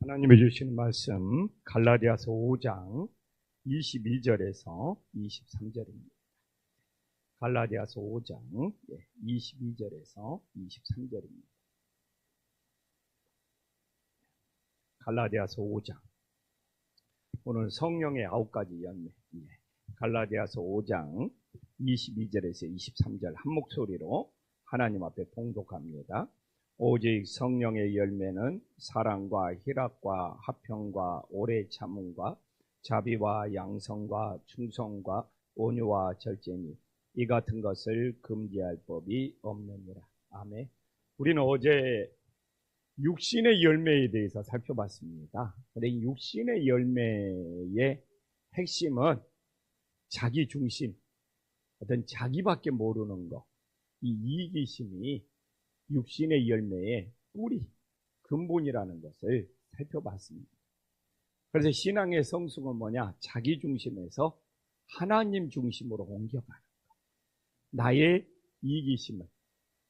하나님이 주시는 말씀 갈라디아서 5장 22절에서 23절입니다. 갈라디아서 5장 22절에서 23절입니다. 갈라디아서 5장. 오늘 성령의 9가지 열매. 갈라디아서 5장 22절에서 23절 한 목소리로 하나님 앞에 봉독합니다. 오직 성령의 열매는 사랑과 희락과 화평과 오래 참음과 자비와 양성과 충성과 온유와 절제니 이 같은 것을 금지할 법이 없느니라. 아멘. 우리는 어제 육신의 열매에 대해서 살펴봤습니다. 그런데 이 육신의 열매의 핵심은 자기 중심, 어떤 자기밖에 모르는 것, 이 이기심이 육신의 열매의 뿌리, 근본이라는 것을 살펴봤습니다. 그래서 신앙의 성숙은 뭐냐? 자기 중심에서 하나님 중심으로 옮겨가는 것. 나의 이기심을,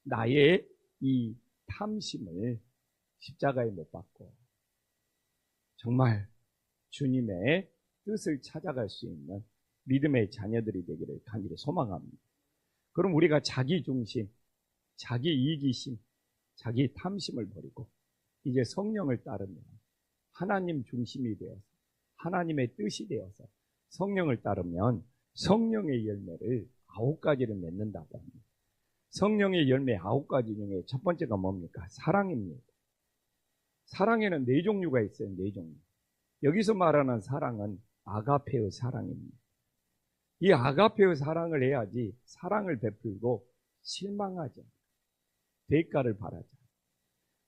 나의 이 탐심을 십자가에 못 박고 정말 주님의 뜻을 찾아갈 수 있는 믿음의 자녀들이 되기를 간절히 소망합니다. 그럼 우리가 자기 중심, 자기 이기심, 자기 탐심을 버리고 이제 성령을 따르면 하나님 중심이 되어서 하나님의 뜻이 되어서 성령을 따르면 성령의 열매를 9가지를 맺는다고 합니다. 성령의 열매 9가지 중에 첫 번째가 뭡니까? 사랑입니다. 사랑에는 4종류가 있어요. 4종류. 여기서 말하는 사랑은 아가페의 사랑입니다. 이 아가페의 사랑을 해야지 사랑을 베풀고 실망하지 않아요. 대가를 바라자.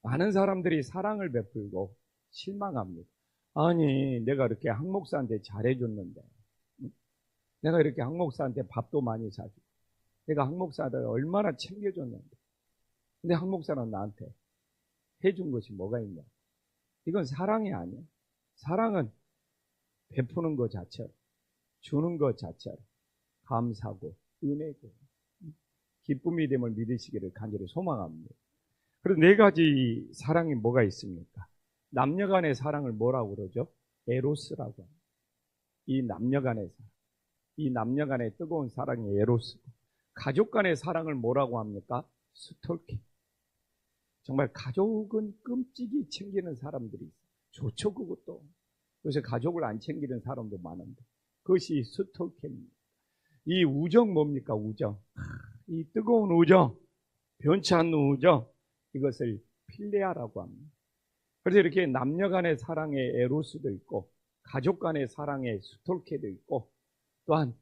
많은 사람들이 사랑을 베풀고 실망합니다. 아니, 내가 이렇게 한 목사한테 잘해줬는데, 내가 이렇게 한 목사한테 밥도 많이 사주고, 내가 한 목사한테 얼마나 챙겨줬는데, 근데 한 목사는 나한테 해준 것이 뭐가 있냐? 이건 사랑이 아니야. 사랑은 베푸는 것 자체로, 주는 것 자체로 감사고 은혜고 기쁨이 됨을 믿으시기를 간절히 소망합니다. 그래서 4가지 사랑이 뭐가 있습니까? 남녀간의 사랑을 뭐라고 그러죠? 에로스라고 합니다. 이 남녀간의 사랑, 이 남녀간의 뜨거운 사랑이 에로스고, 가족간의 사랑을 뭐라고 합니까? 스톨킹. 정말 가족은 끔찍이 챙기는 사람들이 있어요. 좋죠, 그것도. 그래서 가족을 안 챙기는 사람도 많은데 그것이 스톨킹입니다. 이 우정 뭡니까? 우정. 이 뜨거운 우정, 변치 않는 우정, 이것을 필레아라고 합니다. 그래서 이렇게 남녀 간의 사랑의 에로스도 있고 가족 간의 사랑의 스톨케도 있고 또한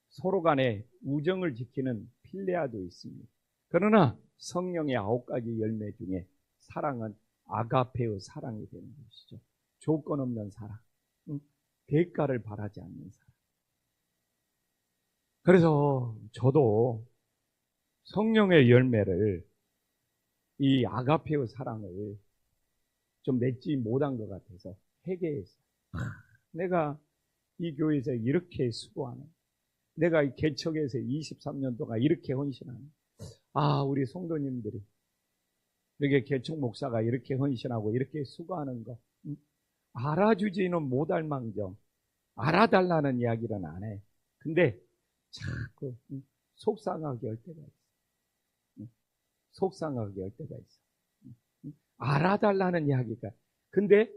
서로 간의 우정을 지키는 필레아도 있습니다. 그러나 성령의 9가지 열매 중에 사랑은 아가페의 사랑이 되는 것이죠. 조건 없는 사랑, 대가를 바라지 않는 사랑. 그래서 저도 성령의 열매를, 이 아가페의 사랑을 좀 맺지 못한 것 같아서 회개했어요. 내가 이 교회에서 이렇게 수고하는, 내가 이 개척에서 23년 동안 이렇게 헌신하는, 우리 성도님들이 이렇게 개척 목사가 이렇게 헌신하고 이렇게 수고하는 거 알아주지는 못할 망정 알아달라는 이야기는 안 해. 근데 자꾸 속상하게 할 때가 있어. 속상하게 할 때가 있어. 알아달라는 이야기가. 근데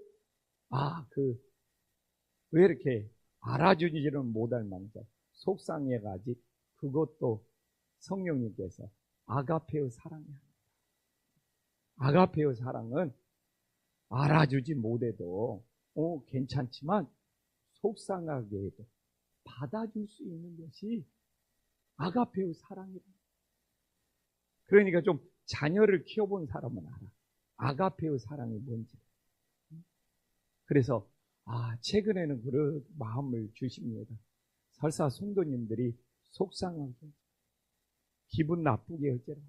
왜 이렇게 알아주지는 못할 망정 속상해가지. 그것도 성령님께서 아가페의 사랑이야. 아가페의 사랑은 알아주지 못해도 괜찮지만 속상하게 해도 받아줄 수 있는 것이 아가페의 사랑이다. 그러니까 좀 자녀를 키워본 사람은 알아. 아가페의 사랑이 뭔지. 그래서 최근에는 그런 마음을 주십니다. 설사 성도님들이 속상하게 기분 나쁘게 할지라도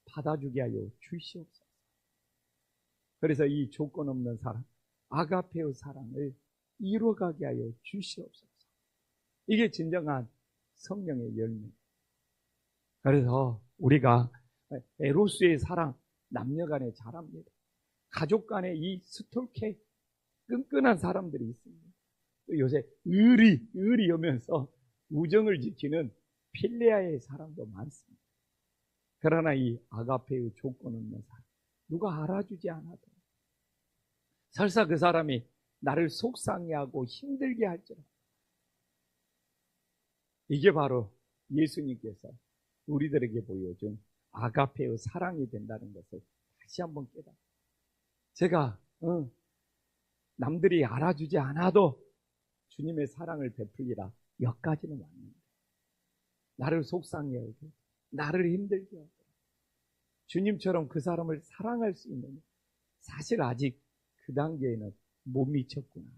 받아주게 하여 주시옵소서. 그래서 이 조건 없는 사랑, 아가페의 사랑을 이루어가게 하여 주시옵소서. 이게 진정한 성령의 열매. 그래서 우리가 에로스의 사랑, 남녀간에 잘합니다. 가족 간에 이 스톨케 끈끈한 사람들이 있습니다. 또 요새 의리 오면서 우정을 지키는 필레아의 사람도 많습니다. 그러나 이 아가페의 조건 없는 사람, 누가 알아주지 않아도 설사 그 사람이 나를 속상해하고 힘들게 할지라도, 이게 바로 예수님께서 우리들에게 보여준 아가페의 사랑이 된다는 것을 다시 한번 깨달아요. 제가 남들이 알아주지 않아도 주님의 사랑을 베풀리라 여기까지는 왔는데, 나를 속상해하고 나를 힘들게 하고 주님처럼 그 사람을 사랑할 수 있는, 사실 아직 그 단계에는 못 미쳤구나.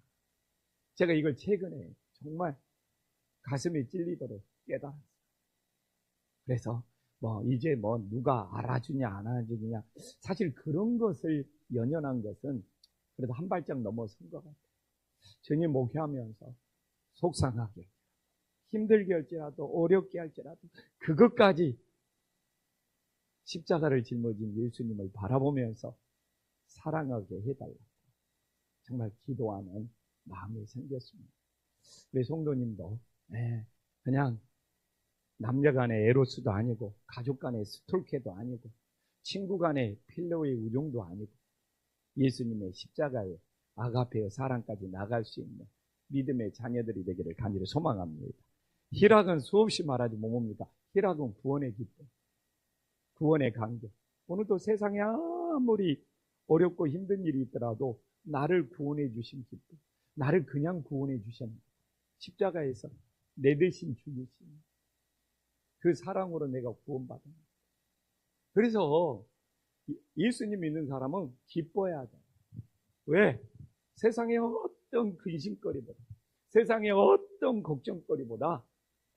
제가 이걸 최근에 정말 가슴이 찔리도록 깨달았어요. 그래서 이제 누가 알아주냐 안 알아주냐, 사실 그런 것을 연연한 것은 그래도 한 발짝 넘어선 것 같아요. 주님 목회하면서 속상하게 힘들게 할지라도 어렵게 할지라도 그것까지 십자가를 짊어진 예수님을 바라보면서 사랑하게 해달라고 정말 기도하는 마음이 생겼습니다. 우리 성도님도 그냥 남녀 간의 에로스도 아니고 가족 간의 스톨케도 아니고 친구 간의 필로의 우정도 아니고 예수님의 십자가의 아가페의 사랑까지 나갈 수 있는 믿음의 자녀들이 되기를 간절히 소망합니다. 희락은 수없이 말하지 뭡니까? 희락은 구원의 기쁨, 구원의 감격. 오늘도 세상에 아무리 어렵고 힘든 일이 있더라도 나를 구원해 주신 기쁨, 나를 그냥 구원해 주셨는데 십자가에서 내 대신 죽으신 그 사랑으로 내가 구원받은 거예요. 그래서 예수님 믿는 사람은 기뻐해야 돼요. 왜? 세상의 어떤 근심거리보다, 세상의 어떤 걱정거리보다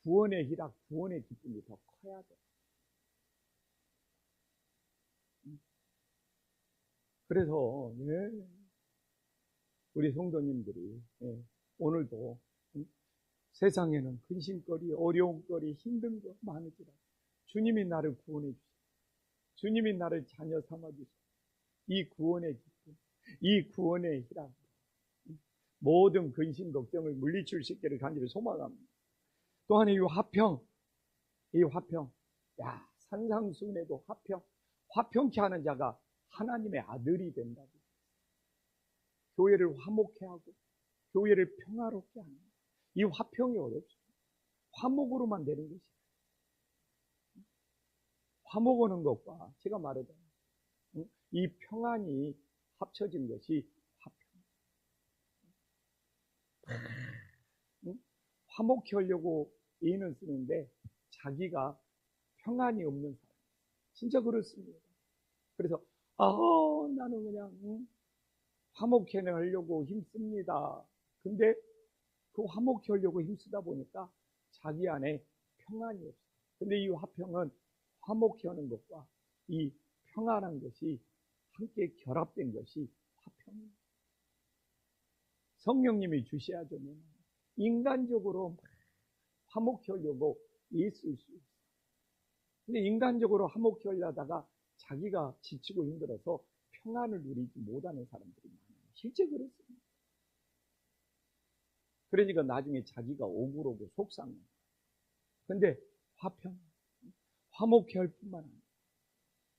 구원의 희락, 구원의 기쁨이 더 커야 돼요. 그래서 우리 성도님들이 오늘도 세상에는 근심거리, 어려움거리, 힘든 거 많으지라 주님이 나를 구원해 주시고 주님이 나를 자녀 삼아 주시고 이 구원의 기쁨, 이 구원의 희락, 모든 근심 걱정을 물리칠 수 있기를 간절히 소망합니다. 또한 이 화평, 산상순례도 화평케 하는 자가 하나님의 아들이 된다고. 교회를 화목케 하고 교회를 평화롭게 하는 이 화평이 어렵습니다. 화목으로만 되는 것이, 화목 오는 것과 제가 말하던 이 평안이 합쳐진 것이 화평. 화목케 하려고 애는 쓰는데 자기가 평안이 없는 사람, 진짜 그렇습니다. 그래서 나는 그냥 화목케 하려고 힘씁니다. 근데 그 화목케 하려고 힘쓰다 보니까 자기 안에 평안이 없어요. 근데 이 화평은 화목케 하는 것과 이 평안한 것이 함께 결합된 것이 화평입니다. 성령님이 주셔야죠. 인간적으로 화목케 하려고 애쓸 수 있어요. 근데 인간적으로 화목케 하려다가 자기가 지치고 힘들어서 평안을 누리지 못하는 사람들이 많아요. 실제 그렇습니다. 그러니까 나중에 자기가 억울하고 속상해요. 근데 화목케 할 뿐만 아니라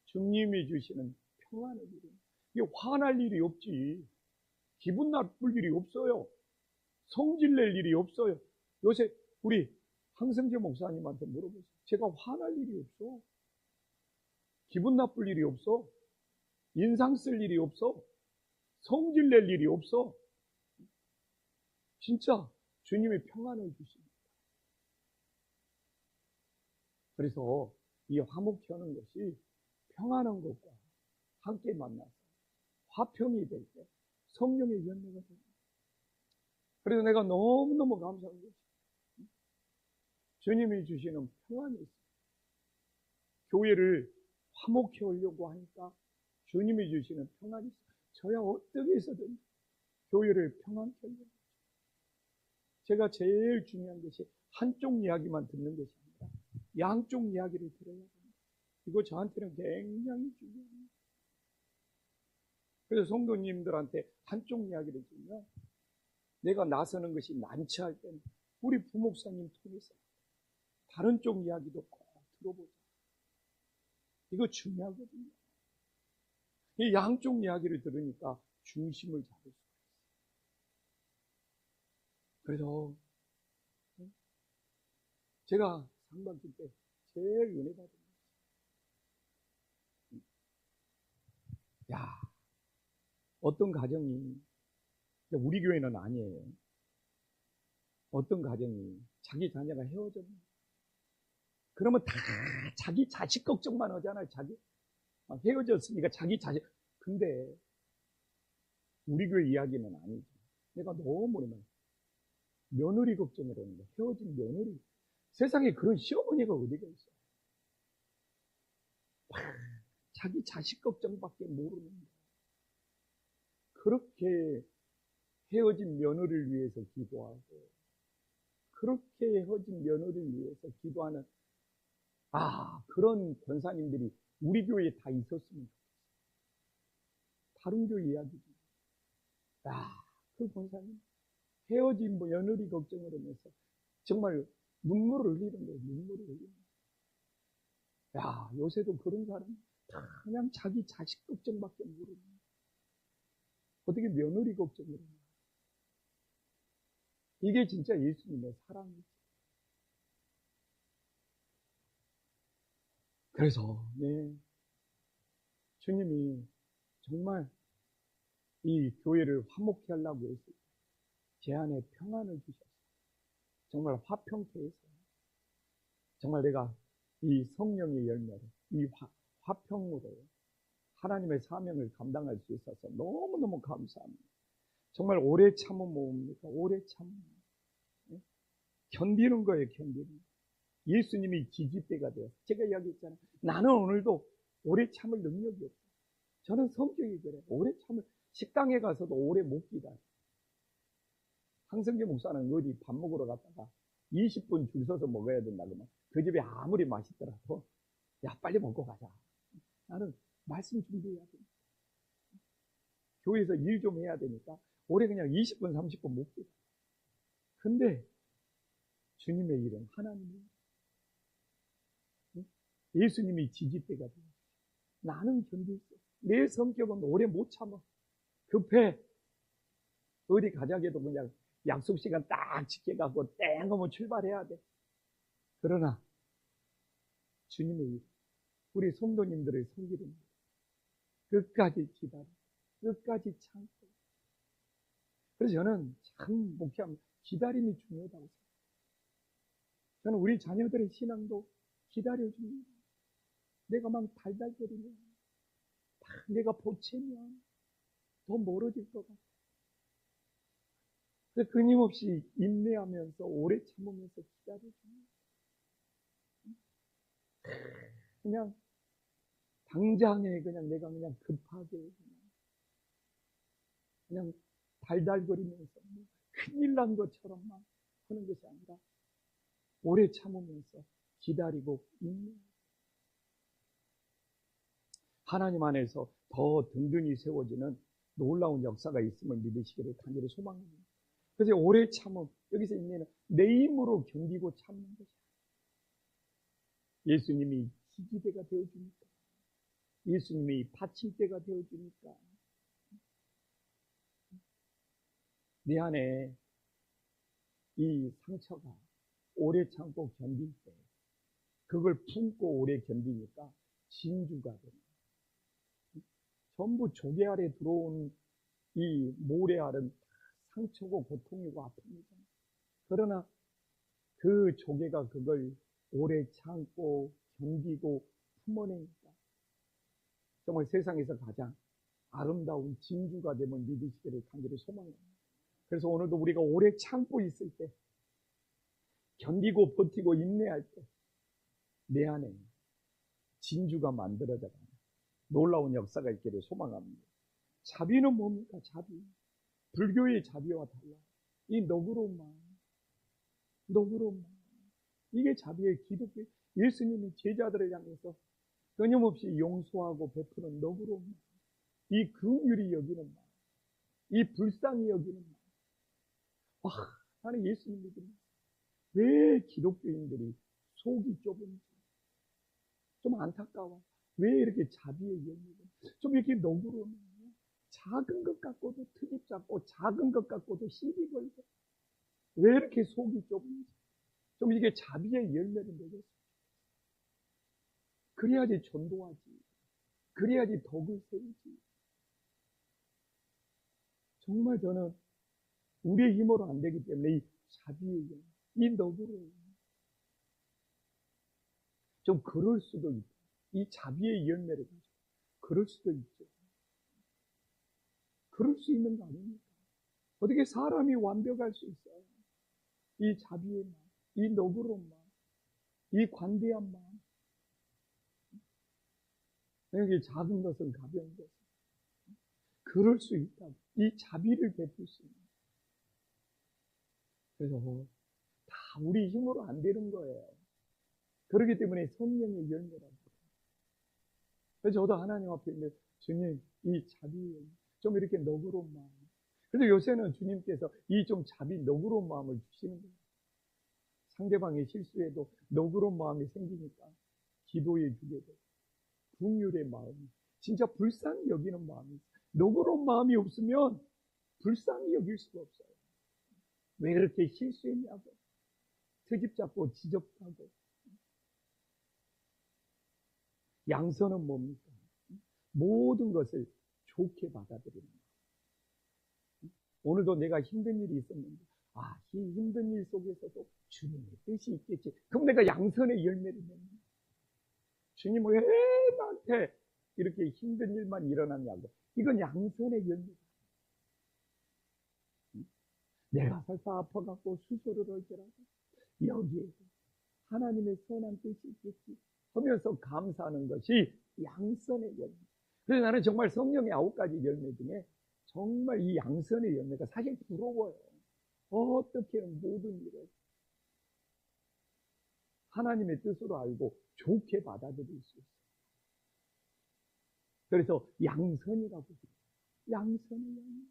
주님이 주시는 평안을 누리는, 이게 화날 일이 없지, 기분 나쁠 일이 없어요, 성질낼 일이 없어요. 요새 우리 황성재 목사님한테 물어보세요. 제가 화날 일이 없어, 기분 나쁠 일이 없어, 인상 쓸 일이 없어, 성질낼 일이 없어. 진짜 주님이 평안을 주십니다. 그래서 이 화목케 하는 것이 평안한 것과 함께 만나서 화평이 될 때 성령의 연매가 됩니다. 그래서 내가 너무너무 감사한 것이 주님이 주시는 평안이 있습니다. 교회를 화목케 하려고 하니까 주님이 주시는 평안이 있습니다. 저야 어떻게 해서든 교회를 평안케 하려고. 제가 제일 중요한 것이 한쪽 이야기만 듣는 것이 아니라 양쪽 이야기를 들어야 합니다. 이거 저한테는 굉장히 중요합니다. 그래서 성도님들한테 한쪽 이야기를 주면, 내가 나서는 것이 난처할 때는 우리 부목사님 통해서 다른 쪽 이야기도 꼭 들어보자. 이거 중요하거든요. 이 양쪽 이야기를 들으니까 중심을 잡을 수 있어요. 그래서 제가 상반기 때 제일 은혜 받은 것이, 야, 어떤 가정이, 우리 교회는 아니에요. 어떤 가정이 자기 자녀가 헤어졌네. 그러면 다 자기 자식 걱정만 하잖아요. 자기 헤어졌으니까 자기 자식. 근데 우리 교회 이야기는 아니죠. 내가 너무 오랜만에 며느리 걱정을 하는데, 헤어진 며느리. 세상에 그런 시어머니가 어디가 있어요? 자기 자식 걱정밖에 모르는데, 그렇게 헤어진 며느리를 위해서 기도하고, 그렇게 헤어진 며느리를 위해서 기도하는 그런 권사님들이 우리 교회에 다 있었으면 좋겠어요. 다른 교회 이야기지. 그 권사님 헤어진 며느리 걱정을 하면서 정말 눈물을 흘리는 거예요. 눈물을 흘리는 거예요. 요새도 그런 사람 다 그냥 자기 자식 걱정밖에 모르는 거예요. 어떻게 며느리 걱정을 해요? 이게 진짜 예수님의 사랑이죠. 그래서 주님이 정말 이 교회를 화목케 하려고 했을 때 제 안에 평안을 주셨어요. 정말 화평케 했어요. 정말 내가 이 성령의 열매로, 이 화평으로 하나님의 사명을 감당할 수 있어서 너무너무 감사합니다. 정말 오래 참은 뭡니까? 오래 참은. 견디는 거예요, 견디는 거. 예수님이 지지대가 되어서, 제가 이야기했잖아요. 나는 오늘도 오래 참을 능력이 없어요. 저는 성격이 그래요. 오래 참을, 식당에 가서도 오래 못 기다려요. 황성규 목사는 어디 밥 먹으러 갔다가 20분 줄 서서 먹어야 된다 그러면 그 집이 아무리 맛있더라도 빨리 먹고 가자. 나는 말씀 준비해야 됩니다. 교회에서 일 좀 해야 되니까 오래 그냥 20분 30분 못 기다려요. 근데 주님의 일은 하나님이에요. 예수님이 지지대가 돼요. 나는 견딜 수 없어. 내 성격은 오래 못 참아. 급해. 어디 가자고 해도 그냥 약속 시간 딱 지켜갖고 땡 하면 출발해야 돼. 그러나 주님의 우리 성도님들의 손길은 끝까지 기다려, 끝까지 참고. 그래서 저는 참 목회하면 기다림이 중요하다고 생각해요. 저는 우리 자녀들의 신앙도 기다려줍니다. 내가 막 달달거리면, 내가 보채면 더 멀어질 것 같아. 그래서 끊임없이 인내하면서 오래 참으면서 기다려줍니다. 그냥 당장에 그냥 내가 그냥 급하게 그냥 달달거리면서 큰일 난 것처럼만 하는 것이 아니라 오래 참으면서 기다리고 인내. 하나님 안에서 더 든든히 세워지는 놀라운 역사가 있음을 믿으시기를 간절히 소망합니다. 그래서 오래 참음, 여기서 인내는 내 힘으로 견디고 참는 것이야. 예수님이 지지대가 되어주니까, 예수님이 받침대가 되어주니까, 내 안에 이 상처가 오래 참고 견딜 때, 그걸 품고 오래 견디니까 진주가 됩니다. 전부 조개 아래 들어온 이 모래알은 상처고 고통이고 아픕니다. 그러나 그 조개가 그걸 오래 참고 견디고 품어내니까 정말 세상에서 가장 아름다운 진주가 되면 믿으시기를 간절히 소망합니다. 그래서 오늘도 우리가 오래 참고 있을 때, 견디고 버티고 인내할 때 내 안에 진주가 만들어져가는 놀라운 역사가 있기를 소망합니다. 자비는 뭡니까? 자비. 불교의 자비와 달라. 이 너그러운 마음, 너그러운 마음. 이게 자비의 기독교. 예수님이 제자들을 향해서 끊임없이 용서하고 베푸는 너그러운 마음. 이 긍휼히 여기는 마음, 이 불쌍히 여기는 마음. 와, 나는 예수님 믿습니다. 왜 기독교인들이 속이 좁은지 좀 안타까워. 왜 이렇게 자비의 열매가 좀 이렇게 너그러워. 작은 것 갖고도 트집 잡고 작은 것 갖고도 시비 걸고 왜 이렇게 속이 좁은지 좀 이게 자비의 열매를 맺었어. 그래야지 전도하지. 그래야지 덕을 세우지. 정말 저는 우리의 힘으로 안 되기 때문에 이 자비의 열매, 이 너그러움 좀 그럴 수도 있다. 이 자비의 열매를 가지고 그럴 수도 있죠. 그럴 수 있는 거 아닙니까? 어떻게 사람이 완벽할 수 있어요? 이 자비의 마음, 이 너그러운 마음, 이 관대한 마음. 여기 작은 것은 가벼운 것은 그럴 수 있다. 이 자비를 베풀 수 있는. 그래서 다 우리 힘으로 안 되는 거예요. 그렇기 때문에 성령의 열매라고. 그래서 저도 하나님 앞에 있는 주님, 이 자비, 좀 이렇게 너그러운 마음. 그래서 요새는 주님께서 이 좀 자비, 너그러운 마음을 주시는 거예요. 상대방의 실수에도 너그러운 마음이 생기니까 기도해 주게 돼요. 긍휼의 마음, 진짜 불쌍히 여기는 마음이. 너그러운 마음이 없으면 불쌍히 여길 수가 없어요. 왜 그렇게 실수했냐고, 트집 잡고 지적하고. 양선은 뭡니까? 모든 것을 좋게 받아들이는 거예요. 오늘도 내가 힘든 일이 있었는데, 이 힘든 일 속에서도 주님의 뜻이 있겠지. 그럼 내가 양선의 열매를 맺는 거예요. 주님 왜 나한테 이렇게 힘든 일만 일어났냐고. 이건 양선의 열매다. 내가 설사 아파갖고 수술을 할지라도 여기에도 하나님의 선한 뜻이 있겠지 하면서 감사하는 것이 양선의 열매. 그래서 나는 정말 성령의 9가지 열매 중에 정말 이 양선의 열매가 사실 부러워요. 어떻게 모든 일을 하나님의 뜻으로 알고 좋게 받아들일 수 있어요. 그래서 양선이라고 해요. 양선의 열매.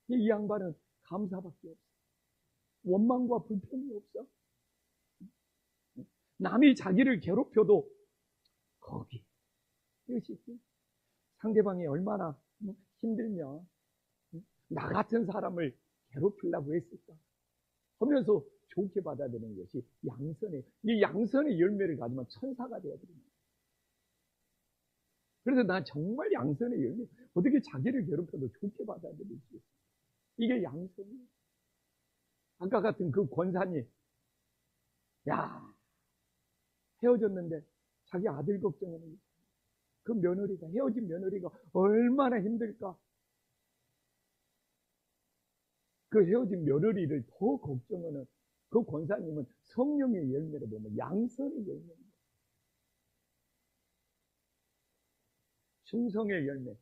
이 양반은 감사밖에 없어. 원망과 불평이 없어. 남이 자기를 괴롭혀도 거기 뜻이 있지. 상대방이 얼마나 힘들면 나 같은 사람을 괴롭히려고 했을까 하면서 좋게 받아들이는 것이 양선의, 이 양선의 열매를 가지면 천사가 되어버립니다. 그래서 난 정말 양선의 열매, 어떻게 자기를 괴롭혀도 좋게 받아들일 수 있어. 이게 양선이에요. 아까 같은 그 권사님, 헤어졌는데 자기 아들 걱정하는 그 며느리가, 헤어진 며느리가 얼마나 힘들까. 그 헤어진 며느리를 더 걱정하는 그 권사님은 성령의 열매를 보면 양선의 열매입니다. 충성의 열매.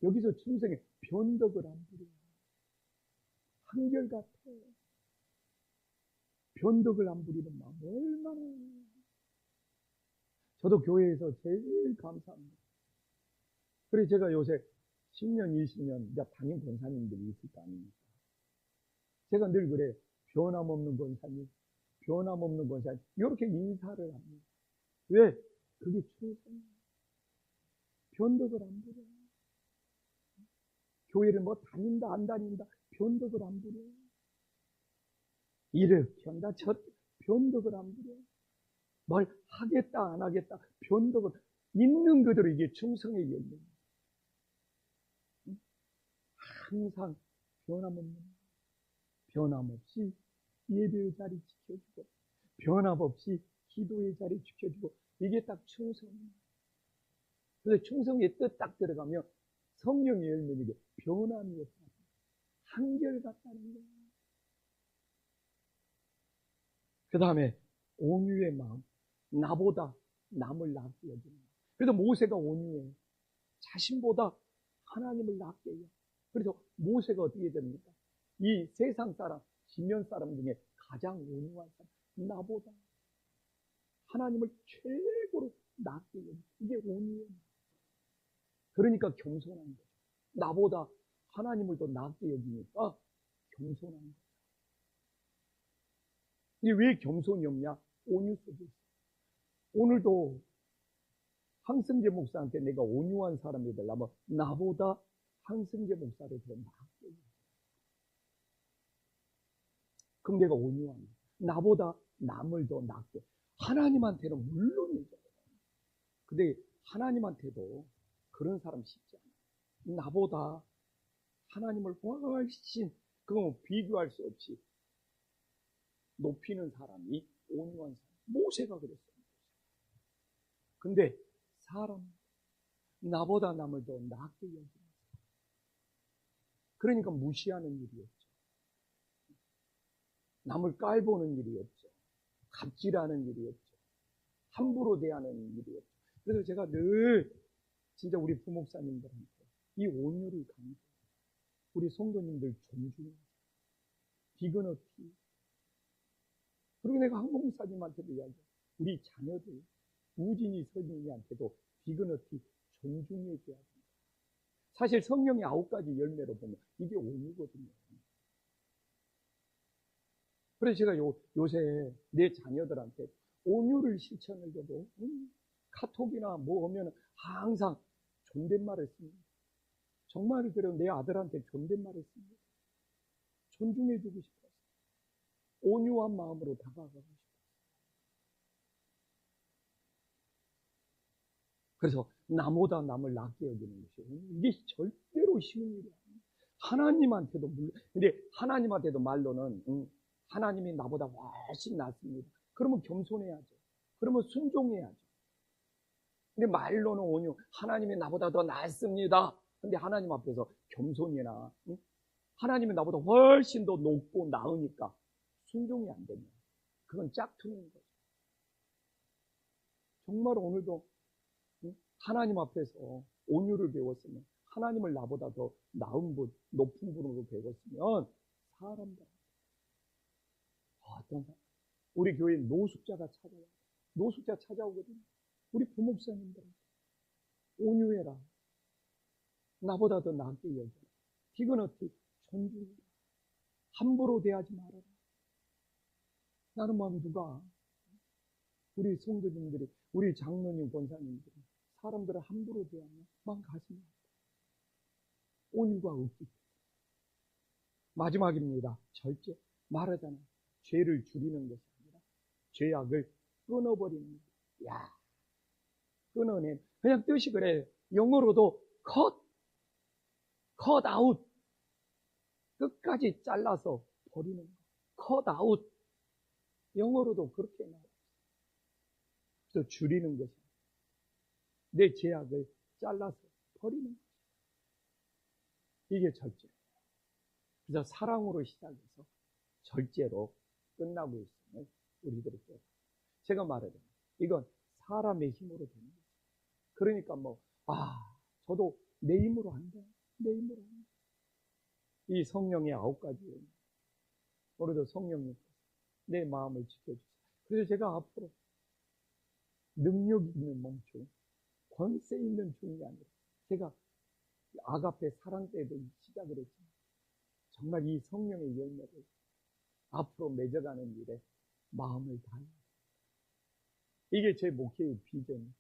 여기서 충성의 변덕을 안 부려요. 한결같아요. 변덕을 안 부리는 마음 얼마나. 저도 교회에서 제일 감사합니다. 그래서 제가 요새 10년, 20년 이제 담임 권사님들이 있을 거 아닙니까? 제가 늘 그래. 변함없는 권사님, 변함없는 권사님. 이렇게 인사를 합니다. 왜? 그게 충성이에요. 변덕을 안 부려요. 교회를 뭐 다닌다, 안 다닌다, 변덕을 안 부려요. 이렇게 한다, 변덕을 안 부려요. 뭘 하겠다, 안 하겠다, 변덕을. 있는 그대로 이게 충성의 열매입니다. 항상 변함없이 예배의 자리 지켜주고, 변함없이 기도의 자리 지켜주고, 이게 딱 충성입니다. 그래서 충성의 뜻 딱 들어가면 성령의 열매는 이게 변함이 없다. 한결같다는 거예요. 그 다음에 온유의 마음, 나보다 남을 낮게 여기는 마음. 그래서 모세가 온유해요. 자신보다 하나님을 낮게 해요. 그래서 모세가 어떻게 됩니까? 이 세상 사람, 지면 사람 중에 가장 온유한 사람, 나보다 하나님을 최고로 낮게 여기는, 이게 온유예요. 그러니까 겸손한 거죠. 나보다 하나님을 더 낮게 여기니까 겸손한 거죠. 이게 왜 겸손이 없냐? 온유 속에 있어. 오늘도 황승재 목사한테 내가 온유한 사람이 되려면 나보다 황승재 목사를 더 낮게 여겨. 그럼 내가 온유한 거야. 나보다 남을 더 낮게. 하나님한테는 물론이죠. 근데 하나님한테도 그런 사람 쉽지 않아요. 나보다 하나님을 훨씬, 그건 비교할 수 없이 높이는 사람이 온유한 사람. 모세가 그랬어요. 근데 사람, 나보다 남을 더 낮게 여기는 사람. 그러니까 무시하는 일이 없죠. 남을 깔보는 일이 없죠. 갑질하는 일이 없죠. 함부로 대하는 일이 없죠. 그래서 제가 늘 진짜 우리 부목사님들한테 이 온유를 강조해요. 우리 성도님들 존중해요. 디그너티. 그리고 내가 한국목사님한테도 이야기해요. 우리 자녀들, 우진이, 서진이한테도 디그너티 존중해줘야 됩니다. 사실 성령의 9가지 열매로 보면 이게 온유거든요. 그래서 제가 요새 내 자녀들한테 온유를 실천을 해도 카톡이나 뭐 오면 항상 존댓말을 씁니다. 정말 그래요. 내 아들한테 존댓말을 씁니다. 존중해주고 싶어서 온유한 마음으로 다가가고 싶어서. 그래서 나보다 남을 낮게 여기는 것이 이게 절대로 쉬운 일이 아니에요. 하나님한테도 물론, 근데 하나님한테도 말로는 하나님이 나보다 훨씬 낫습니다. 그러면 겸손해야죠. 그러면 순종해야죠. 근데 말로는 온유, 하나님이 나보다 더 낫습니다. 근데 하나님 앞에서 겸손이나 하나님이 나보다 훨씬 더 높고 나으니까 순종이 안 되면 그건 짝퉁인 거죠. 정말 오늘도 하나님 앞에서 온유를 배웠으면, 하나님을 나보다 더 나은 분, 높은 분으로 배웠으면 사람들 어떤 사람? 우리 교회 노숙자가 찾아와요. 노숙자 찾아오거든요. 우리 부목사님들한테 온유해라. 나보다 더 낫게 여겨라. 디그너티 존중해라. 함부로 대하지 말아라. 나는 막 누가 우리 성도님들이, 우리 장로님, 권사님들이 사람들을 함부로 대하면 막 가슴이 아파. 온유가 없기 때문에. 마지막입니다. 절제. 말하잖아요. 죄를 줄이는 것이 아니라 죄악을 끊어버리는 거예요. 야, 끊어내. 그냥 뜻이 그래요. 영어로도 cut out. 끝까지 잘라서 버리는 거예요. cut out. 영어로도 그렇게 나와요. 그래서 줄이는 것이 아니라 내 죄악을 잘라서 버리는 거예요. 이게 절제예요. 그래서 사랑으로 시작해서 절제로 끝나고 있음을 우리들이 깨달아요. 제가 말하잖아요. 이건 사람의 힘으로 되는 거예요. 그러니까 저도 내 힘으로 안 돼. 내 힘으로 안 돼. 이 성령의 9가지. 오늘도 성령님 내 마음을 지켜주세요. 그래서 제가 앞으로 능력 있는 몸중, 권세 있는 중이 아니라, 제가 아가페 사랑 때도 시작을 했지만 정말 이 성령의 열매를 앞으로 맺어가는 일에 마음을 다해요. 이게 제 목회의 비전이고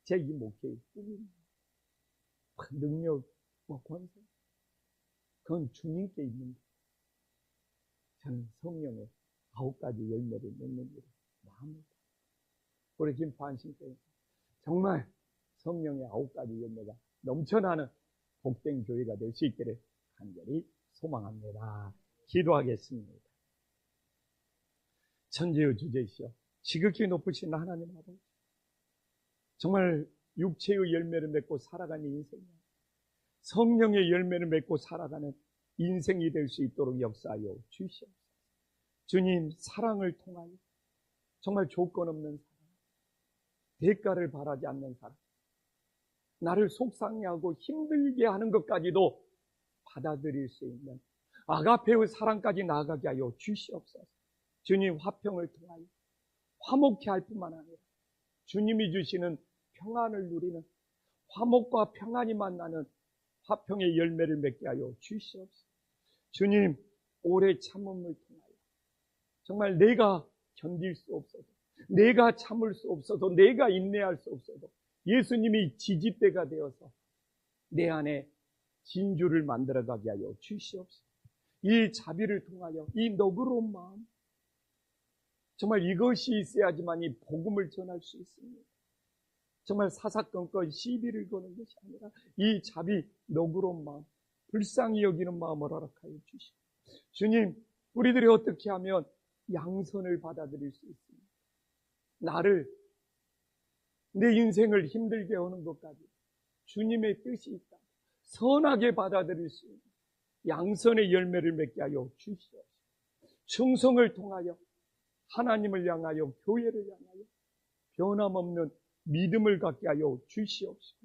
제 이 목회의 꿈입니다. 능력과 권세, 그건 주님께 있는 거예요. 저는 성령의 9가지 열매를 맺는 일에 마음을 다해요. 우리 김판신교회 정말 성령의 9가지 열매가 넘쳐나는 복된 교회가 될 수 있기를 간절히 소망합니다. 기도하겠습니다. 천지의 주제시여 지극히 높으신 하나님 아버지, 정말 육체의 열매를 맺고 살아가는 인생이야. 성령의 열매를 맺고 살아가는 인생이 될 수 있도록 역사하여 주시옵소서. 주님, 사랑을 통하여 정말 조건 없는 사랑, 대가를 바라지 않는 사랑, 나를 속상해하고 힘들게 하는 것까지도 받아들일 수 있는 아가페의 사랑까지 나아가게 하여 주시옵소서. 주님, 화평을 통하여 화목케 할 뿐만 아니라 주님이 주시는 평안을 누리는 화목과 평안이 만나는 화평의 열매를 맺게 하여 주시옵소서. 주님, 오래 참음을 통하여 정말 내가 견딜 수 없어도, 내가 참을 수 없어도, 내가 인내할 수 없어도 예수님이 지지대가 되어서 내 안에 진주를 만들어가게 하여 주시옵소서. 이 자비를 통하여 이 너그러운 마음, 정말 이것이 있어야지만 이 복음을 전할 수 있습니다. 정말 사사건건 시비를 거는 것이 아니라 이 자비, 너그러운 마음, 불쌍히 여기는 마음을 허락하여 주시고, 주님, 우리들이 어떻게 하면 양선을 받아들일 수 있습니까? 나를, 내 인생을 힘들게 하는 것까지 주님의 뜻이 있다, 선하게 받아들일 수 있는 양선의 열매를 맺게 하여 주시옵소서. 충성을 통하여 하나님을 향하여, 교회를 향하여 변함없는 믿음을 갖게 하여 주시옵소서.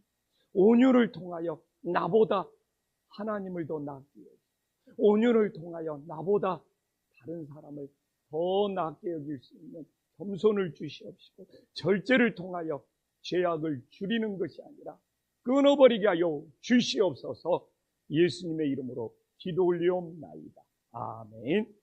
온유를 통하여 나보다 하나님을 더 낫게 여기고, 온유를 통하여 나보다 다른 사람을 더 낫게 여길 수 있는 겸손을 주시옵시고, 절제를 통하여 죄악을 줄이는 것이 아니라 끊어버리게 하여 주시옵소서. 예수님의 이름으로 기도 올리옵나이다. 아멘.